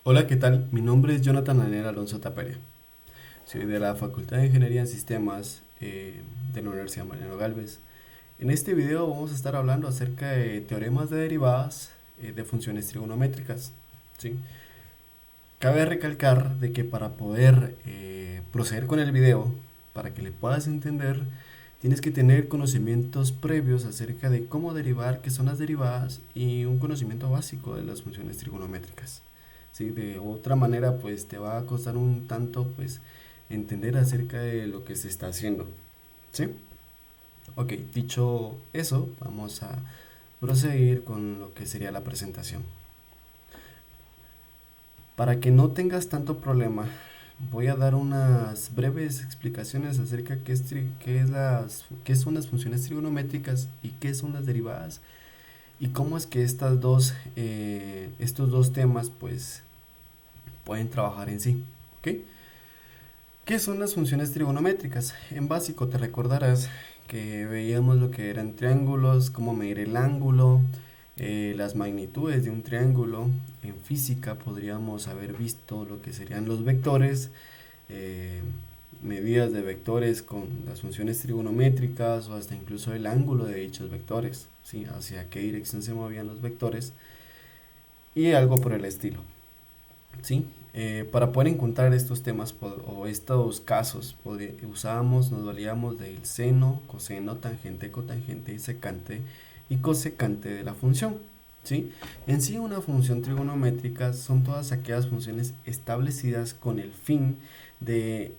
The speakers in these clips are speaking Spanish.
Hola, ¿qué tal? Mi nombre es Jonathan Daniel Alonso Taperia. Soy de la Facultad de Ingeniería en Sistemas de la Universidad Mariano Galvez. En este video vamos a estar hablando acerca de teoremas de derivadas de funciones trigonométricas. ¿Sí? Cabe recalcar de que para poder proceder con el video, para que le puedas entender, tienes que tener conocimientos previos acerca de cómo derivar, qué son las derivadas y un conocimiento básico de las funciones trigonométricas. ¿Sí? De otra manera, pues te va a costar un tanto pues entender acerca de lo que se está haciendo. ¿Sí? Ok, dicho eso, vamos a proseguir con lo que sería la presentación. Para que no tengas tanto problema, voy a dar unas breves explicaciones acerca de qué son las funciones trigonométricas y qué son las derivadas y cómo es que estos dos temas pues pueden trabajar en sí. ¿Ok? ¿Qué son las funciones trigonométricas? En básico te recordarás que veíamos lo que eran triángulos, cómo medir el ángulo, las magnitudes de un triángulo. En física podríamos haber visto lo que serían los vectores, eh, medidas de vectores con las funciones trigonométricas o hasta incluso el ángulo de dichos vectores, ¿sí? Hacia qué dirección se movían los vectores y algo por el estilo. ¿Sí? Para poder encontrar estos temas o estos casos, nos valíamos del seno, coseno, tangente, cotangente y secante y cosecante de la función. ¿Sí? En sí, una función trigonométrica son todas aquellas funciones establecidas con el fin de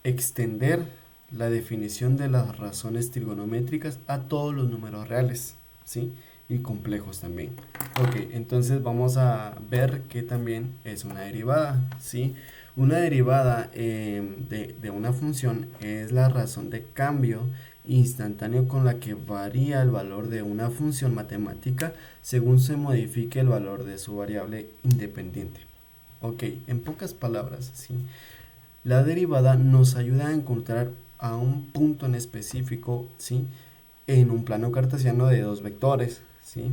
extender la definición de las razones trigonométricas a todos los números reales, ¿sí? Y complejos también. Ok, entonces vamos a ver que también es una derivada, ¿sí? Una derivada de una función es la razón de cambio instantáneo con la que varía el valor de una función matemática según se modifique el valor de su variable independiente. Ok, en pocas palabras, ¿sí? La derivada nos ayuda a encontrar a un punto en específico, ¿sí? En un plano cartesiano de dos vectores, ¿sí?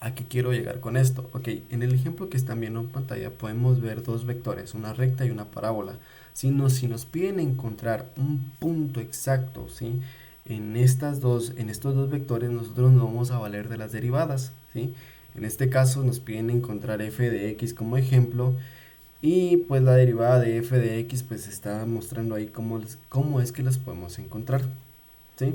¿A qué quiero llegar con esto? Ok, en el ejemplo que están viendo en pantalla podemos ver dos vectores, una recta y una parábola. Si nos piden encontrar un punto exacto, ¿sí? En estos dos vectores nosotros nos vamos a valer de las derivadas, ¿sí? En este caso nos piden encontrar f de x como ejemplo y pues la derivada de f de x pues está mostrando ahí cómo es que las podemos encontrar, ¿sí?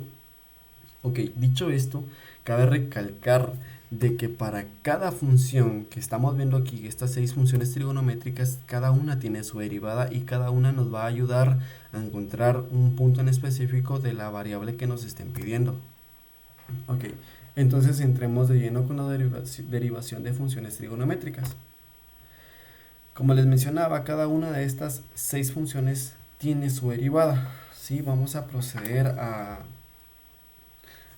Ok, dicho esto, cabe recalcar de que para cada función que estamos viendo aquí, estas seis funciones trigonométricas, cada una tiene su derivada y cada una nos va a ayudar a encontrar un punto en específico de la variable que nos estén pidiendo. Ok, entonces entremos de lleno con la derivación de funciones trigonométricas. Como les mencionaba, cada una de estas seis funciones tiene su derivada. ¿Sí? Vamos a proceder a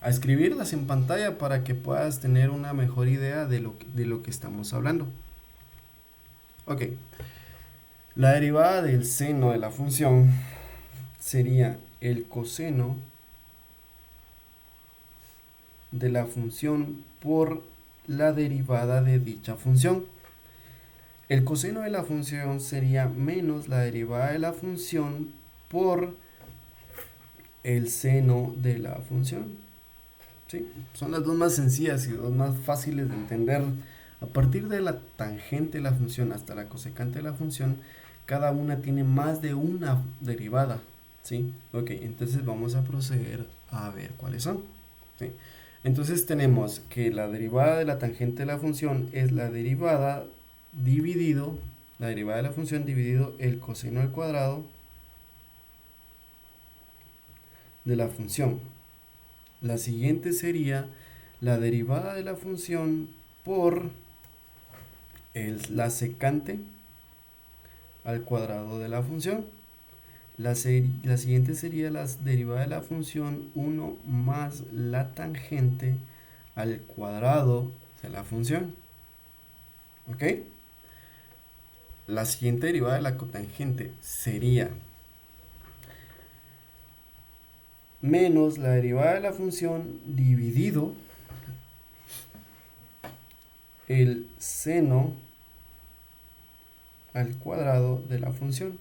escribirlas en pantalla para que puedas tener una mejor idea de lo que estamos hablando. Ok, la derivada del seno de la función sería el coseno de la función por la derivada de dicha función. El coseno de la función sería menos la derivada de la función por el seno de la función. ¿Sí? Son las dos más sencillas y dos más fáciles de entender. A partir de la tangente de la función hasta la cosecante de la función, cada una tiene más de una derivada. ¿Sí? Ok, entonces vamos a proceder a ver cuáles son. ¿Sí? Entonces tenemos que la derivada de la tangente de la función es la derivada de la función dividido el coseno al cuadrado de la función. La siguiente sería la derivada de la función por la secante al cuadrado de la función. La siguiente sería la derivada de la función 1 más la tangente al cuadrado de la función. ¿Ok? La siguiente derivada de la cotangente sería menos la derivada de la función dividido el seno al cuadrado de la función.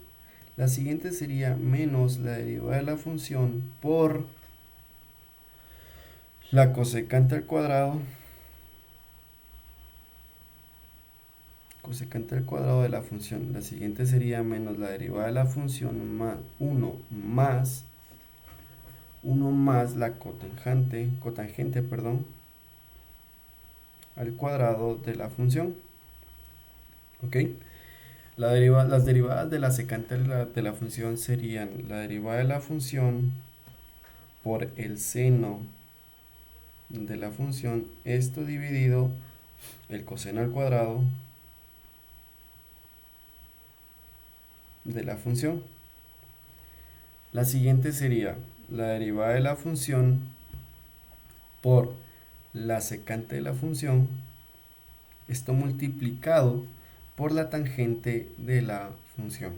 La siguiente sería menos la derivada de la función por la cosecante al cuadrado, cosecante al cuadrado de la función. La siguiente sería menos la derivada de la función más 1 más la cotangente, perdón, al cuadrado de la función. ¿Ok? Las derivadas de la secante de la función serían la derivada de la función por el seno de la función, esto dividido el coseno al cuadrado de la función. La siguiente sería la derivada de la función por la secante de la función, esto multiplicado por la tangente de la función.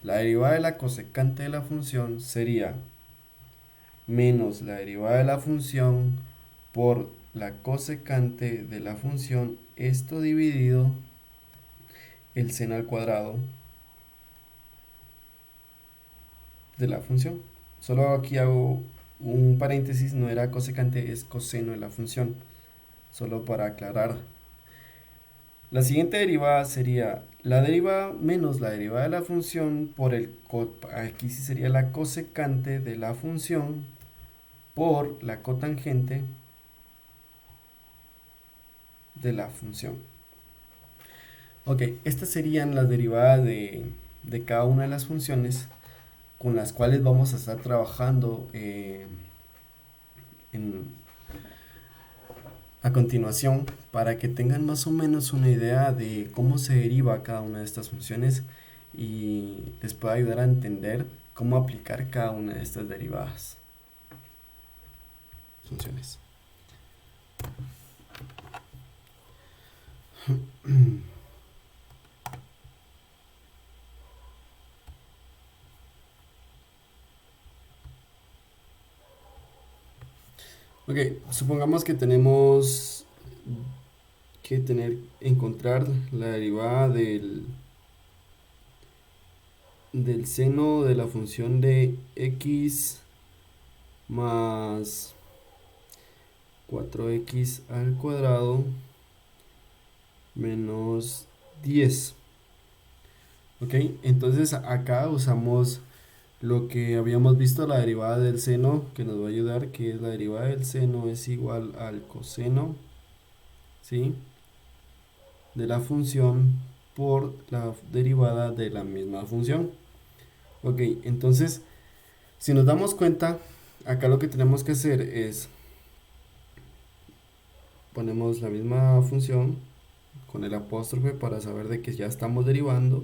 La derivada de la cosecante de la función sería menos la derivada de la función por la cosecante de la función, esto dividido el seno al cuadrado de la función. Solo aquí hago un paréntesis, no era cosecante, es coseno de la función, solo para aclarar. La siguiente derivada sería la derivada menos la derivada de la función por aquí sí sería la cosecante de la función por la cotangente de la función. Ok, estas serían las derivadas de cada una de las funciones con las cuales vamos a estar trabajando a continuación, para que tengan más o menos una idea de cómo se deriva cada una de estas funciones y les pueda ayudar a entender cómo aplicar cada una de estas derivadas. Funciones. Ok, supongamos que tenemos que encontrar la derivada del seno de la función de x más 4x al cuadrado menos 10. Ok, entonces acá usamos lo que habíamos visto, la derivada del seno, que nos va a ayudar, que es la derivada del seno es igual al coseno, ¿sí?, de la función por la derivada de la misma función. Ok, entonces, si nos damos cuenta, acá lo que tenemos que hacer es, ponemos la misma función con el apóstrofe para saber de que ya estamos derivando.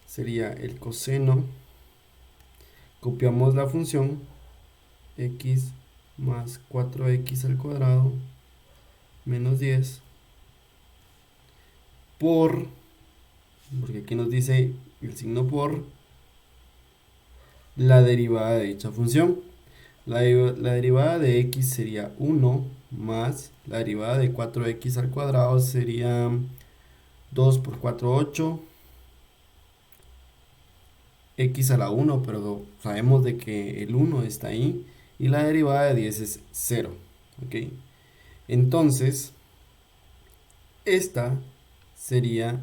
Sería el coseno, copiamos la función x más 4x al cuadrado menos 10 porque aquí nos dice el signo por la derivada de dicha función. La derivada de x sería 1 más la derivada de 4x al cuadrado sería 2 por 4, 8, x a la 1, pero sabemos de que el 1 está ahí, y la derivada de 10 es 0. ¿Ok? Entonces, esta sería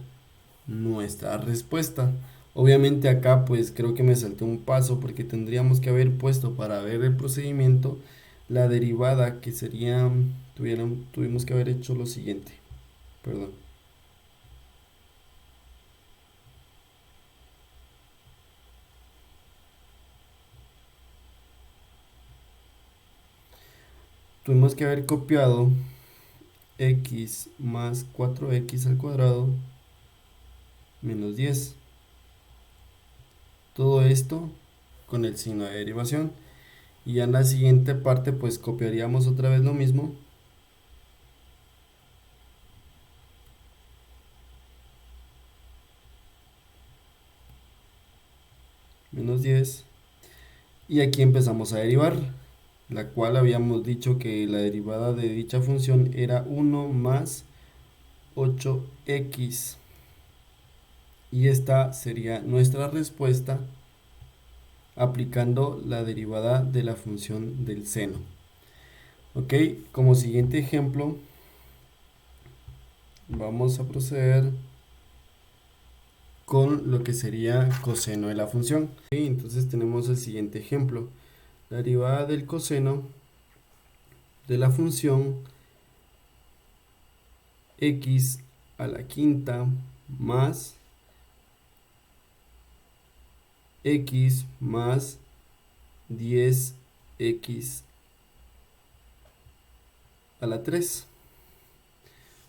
nuestra respuesta. Obviamente acá pues creo que me salté un paso porque tendríamos que haber puesto para ver el procedimiento la derivada que sería, tuvimos que haber hecho lo siguiente, perdón. Tuvimos que haber copiado x más 4x al cuadrado menos 10. Todo esto con el signo de derivación. Y en la siguiente parte pues copiaríamos otra vez lo mismo. Menos 10. Y aquí empezamos a derivar, la cual habíamos dicho que la derivada de dicha función era 1 más 8x Y esta sería nuestra respuesta aplicando la derivada de la función del seno. Ok, como siguiente ejemplo, vamos a proceder con lo que sería coseno de la función. Ok, entonces tenemos el siguiente ejemplo. La derivada del coseno de la función x a la quinta más x más 10x a la 3.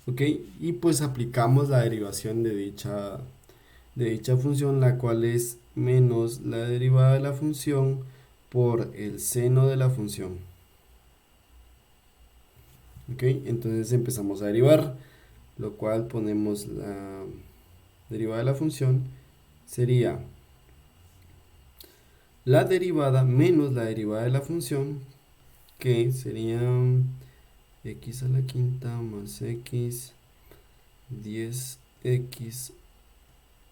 Ok, y pues aplicamos la derivación de dicha función, la cual es menos la derivada de la función por el seno de la función. Ok, entonces empezamos a derivar, lo cual ponemos la derivada de la función, sería la derivada menos la derivada de la función, que sería x a la quinta más x 10x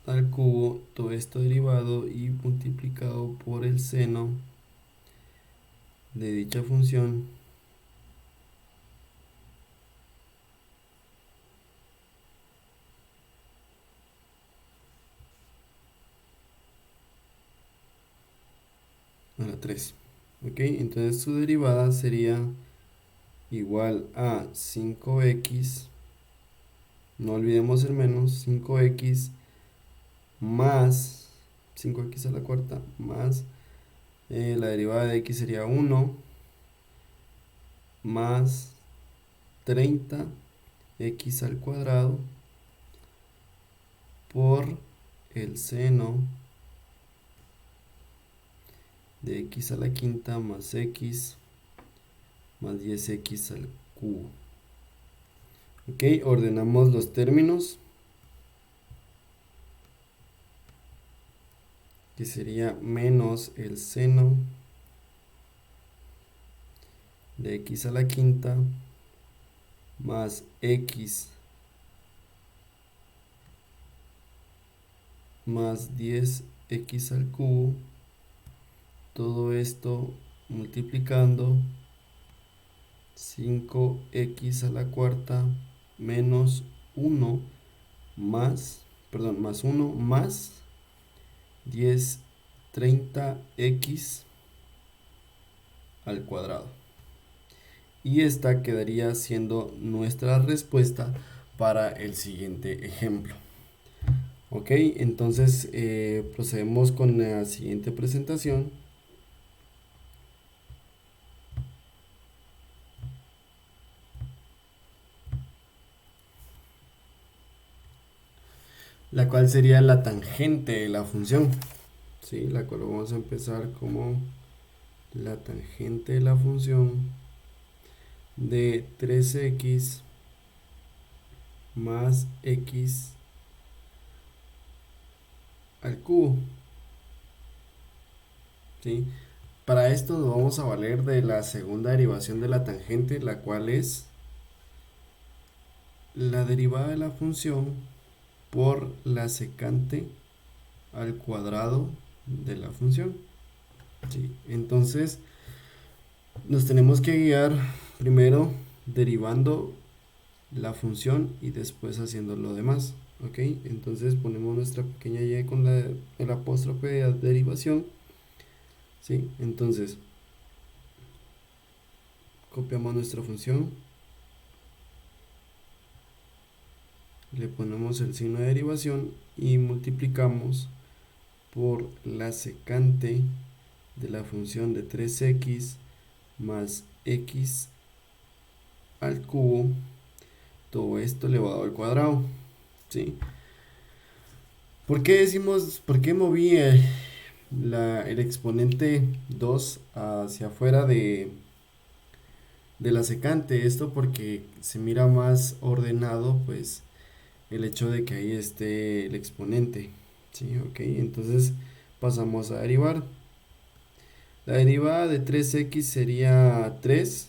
al cubo, todo esto derivado y multiplicado por el seno de dicha función a la 3. Ok, entonces su derivada sería igual a 5x, no olvidemos el menos, 5x más 5x a la cuarta más la derivada de x sería 1 más 30x al cuadrado por el seno de x a la quinta más x más 10x al cubo. Ok, ordenamos los términos, que sería menos el seno de x a la quinta más x más 10x al cubo, todo esto multiplicando 5x a la cuarta menos 1 más, perdón, más 1 más 10, 30x al cuadrado. Y esta quedaría siendo nuestra respuesta para el siguiente ejemplo. Ok, entonces procedemos con la siguiente presentación, la cual sería la tangente de la función. ¿Sí? La cual vamos a empezar como la tangente de la función de 3x más x al cubo. ¿Sí? Para esto nos vamos a valer de la segunda derivación de la tangente, la cual es la derivada de la función por la secante al cuadrado de la función. ¿Sí? Entonces nos tenemos que guiar primero derivando la función y después haciendo lo demás. Ok, entonces ponemos nuestra pequeña y con el apóstrofe de derivación. ¿Sí? Entonces copiamos nuestra función, le ponemos el signo de derivación y multiplicamos por la secante de la función de 3x más x al cubo, todo esto elevado al cuadrado. ¿Sí? ¿Por qué moví el exponente 2 hacia afuera de la secante? Esto porque se mira más ordenado, pues, el hecho de que ahí esté el exponente. ¿Sí? Ok, entonces pasamos a derivar. La derivada de 3x sería 3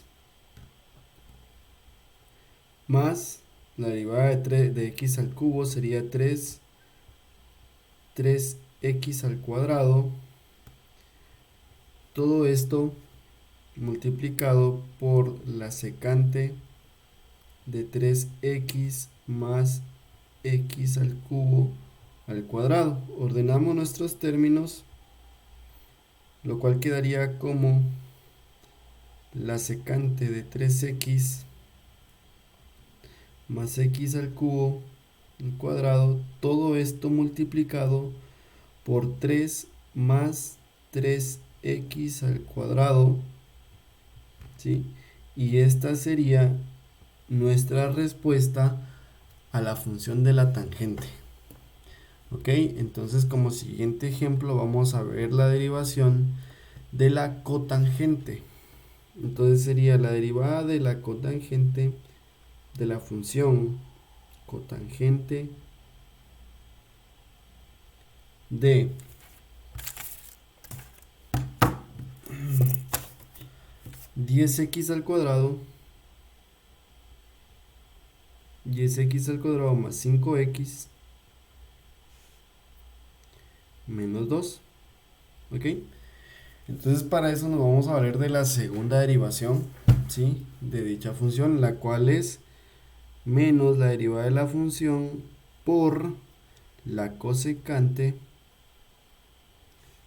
más la derivada de x al cubo sería 3 3x al cuadrado, todo esto multiplicado por la secante de 3x más x al cubo al cuadrado. Ordenamos nuestros términos, lo cual quedaría como la secante de 3x más x al cubo al cuadrado, todo esto multiplicado por 3 más 3x al cuadrado, ¿sí? Y esta sería nuestra respuesta a la función de la tangente. Ok, entonces como siguiente ejemplo vamos a ver la derivación de la cotangente. Entonces sería la derivada de la cotangente de la función cotangente de 10x al cuadrado, 10x al cuadrado más 5x menos 2. ¿Ok? Entonces para eso nos vamos a valer de la segunda derivación, ¿sí? De dicha función, la cual es menos la derivada de la función por la cosecante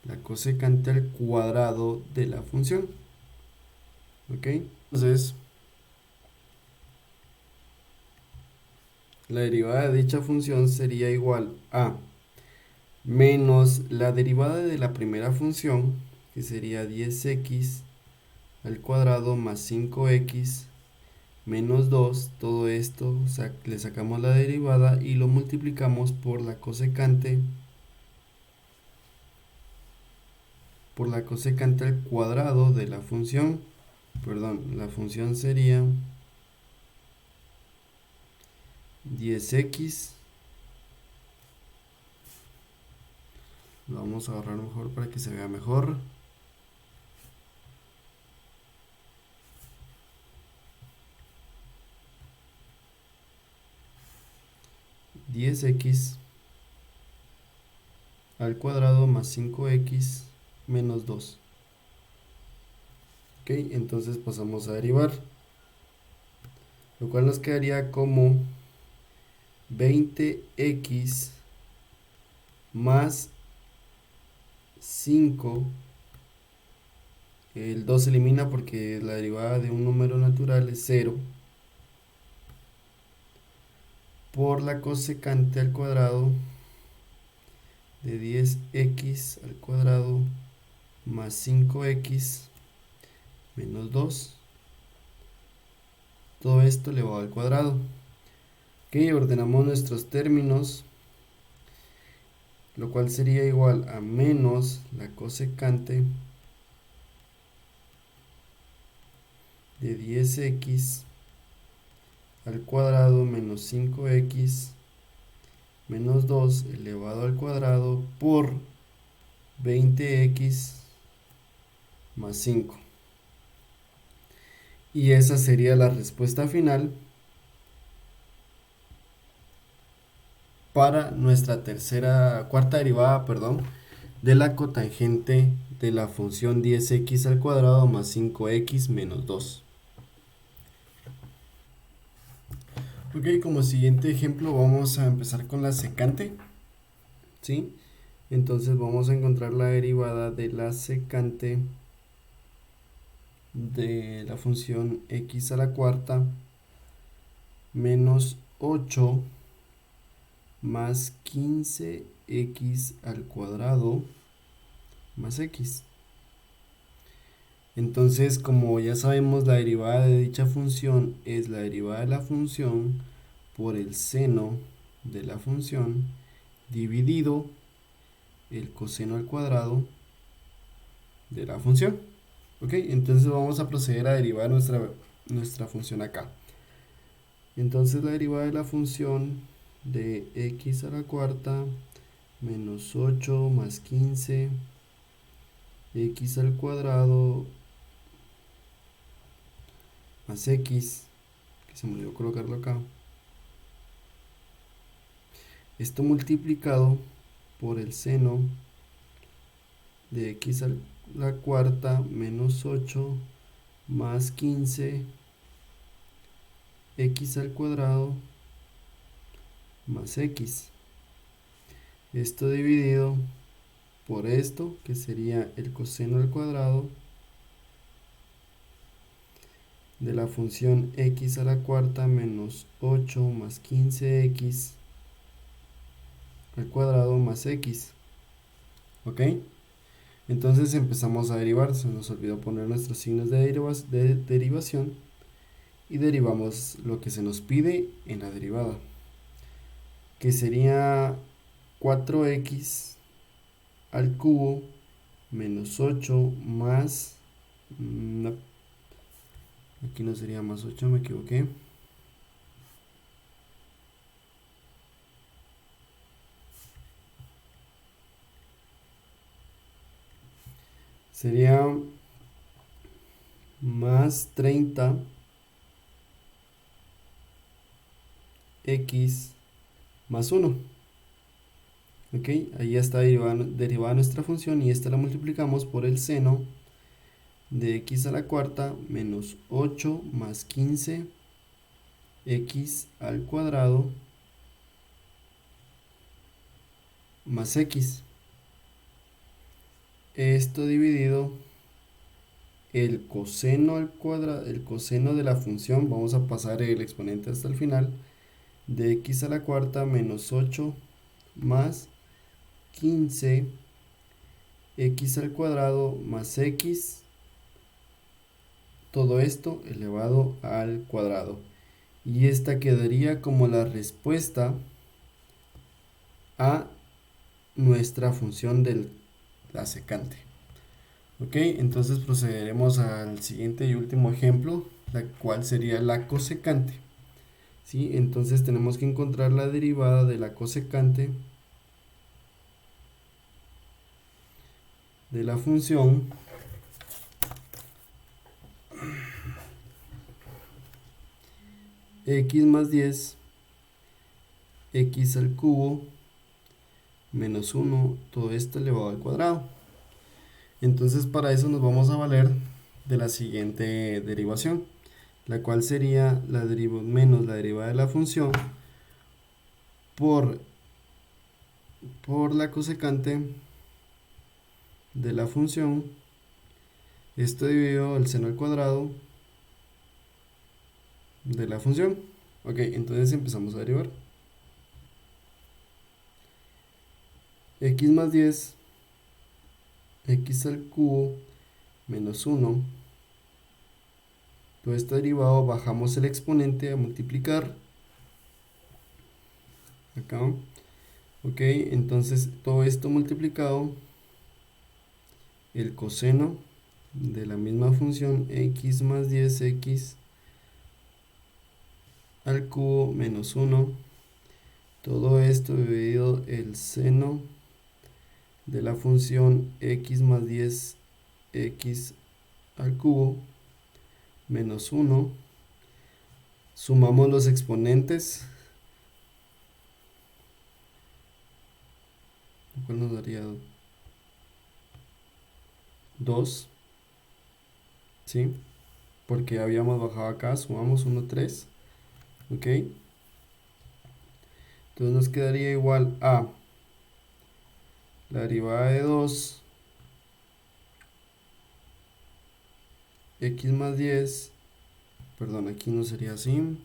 al cuadrado de la función. ¿Ok? Entonces, la derivada de dicha función sería igual a menos la derivada de la primera función, que sería 10x al cuadrado más 5x menos 2, todo esto le sacamos la derivada y lo multiplicamos por la cosecante al cuadrado de la función. Perdón, la función sería 10x, lo vamos a ahorrar mejor para que se vea mejor, 10x al cuadrado más 5x menos 2. Ok, entonces pasamos a derivar, lo cual nos quedaría como 20x más 5, el 2 se elimina porque la derivada de un número natural es 0, por la cosecante al cuadrado de 10x al cuadrado más 5x menos 2, todo esto elevado al cuadrado. Ok, ordenamos nuestros términos, lo cual sería igual a menos la cosecante de 10x al cuadrado menos 5x menos 2 elevado al cuadrado por 20x más 5. Y esa sería la respuesta final para nuestra cuarta derivada, perdón, de la cotangente de la función 10x al cuadrado más 5x menos 2. Ok, como siguiente ejemplo vamos a empezar con la secante, ¿sí? Entonces vamos a encontrar la derivada de la secante de la función x a la cuarta menos 8 más 15x al cuadrado más x. Entonces, como ya sabemos, la derivada de dicha función es la derivada de la función por el seno de la función dividido el coseno al cuadrado de la función. Ok, entonces vamos a proceder a derivar nuestra función acá. Entonces la derivada de la función de x a la cuarta menos 8 más 15 x al cuadrado más x, que se me olvidó colocarlo acá, esto multiplicado por el seno de x a la cuarta menos 8 más 15 x al cuadrado más x. Esto dividido por esto, que sería el coseno al cuadrado de la función x a la cuarta menos 8 más 15x al cuadrado más x. ¿Ok? Entonces empezamos a derivar. Se nos olvidó poner nuestros signos de derivación y derivamos lo que se nos pide en la derivada, que sería 4x al cubo menos 8 más... No, aquí no sería más 8, me equivoqué. Sería más 30 x más 1. Ok, ahí ya está derivada nuestra función y esta la multiplicamos por el seno de x a la cuarta menos 8 más 15 x al cuadrado más x. Esto dividido el coseno al cuadrado, el coseno de la función, vamos a pasar el exponente hasta el final, de x a la cuarta menos 8 más 15 x al cuadrado más x, todo esto elevado al cuadrado. Y esta quedaría como la respuesta a nuestra función de la secante. Ok, entonces procederemos al siguiente y último ejemplo, la cual sería la cosecante. ¿Sí? Entonces tenemos que encontrar la derivada de la cosecante de la función x más 10 x al cubo menos 1, todo esto elevado al cuadrado. Entonces para eso nos vamos a valer de la siguiente derivación, la cual sería la menos la derivada de la función por la cosecante de la función, esto dividido el seno al cuadrado de la función. Ok, entonces empezamos a derivar. X más 10 x al cubo menos 1, todo esto derivado, bajamos el exponente a multiplicar acá. Ok, entonces todo esto multiplicado, el coseno de la misma función x más 10x al cubo menos 1, todo esto dividido el seno de la función x más 10x al cubo menos 1, sumamos los exponentes, lo cual nos daría 2, ¿sí? Porque habíamos bajado acá, sumamos 1, 3, ok. Entonces nos quedaría igual a la derivada de 2 x más 10, perdón, aquí no sería así,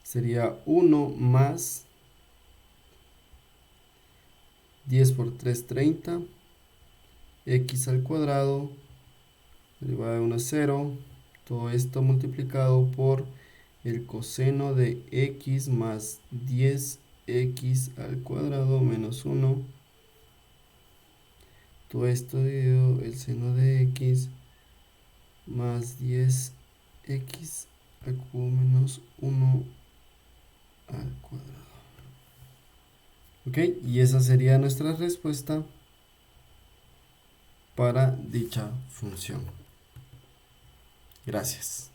sería 1 más 10 por 3, 30, x al cuadrado, derivada de 1 es 0, todo esto multiplicado por el coseno de x más 10x al cuadrado menos 1, todo esto dividido el seno de x más 10x al cubo menos 1 al cuadrado. Ok, y esa sería nuestra respuesta para dicha función. Gracias.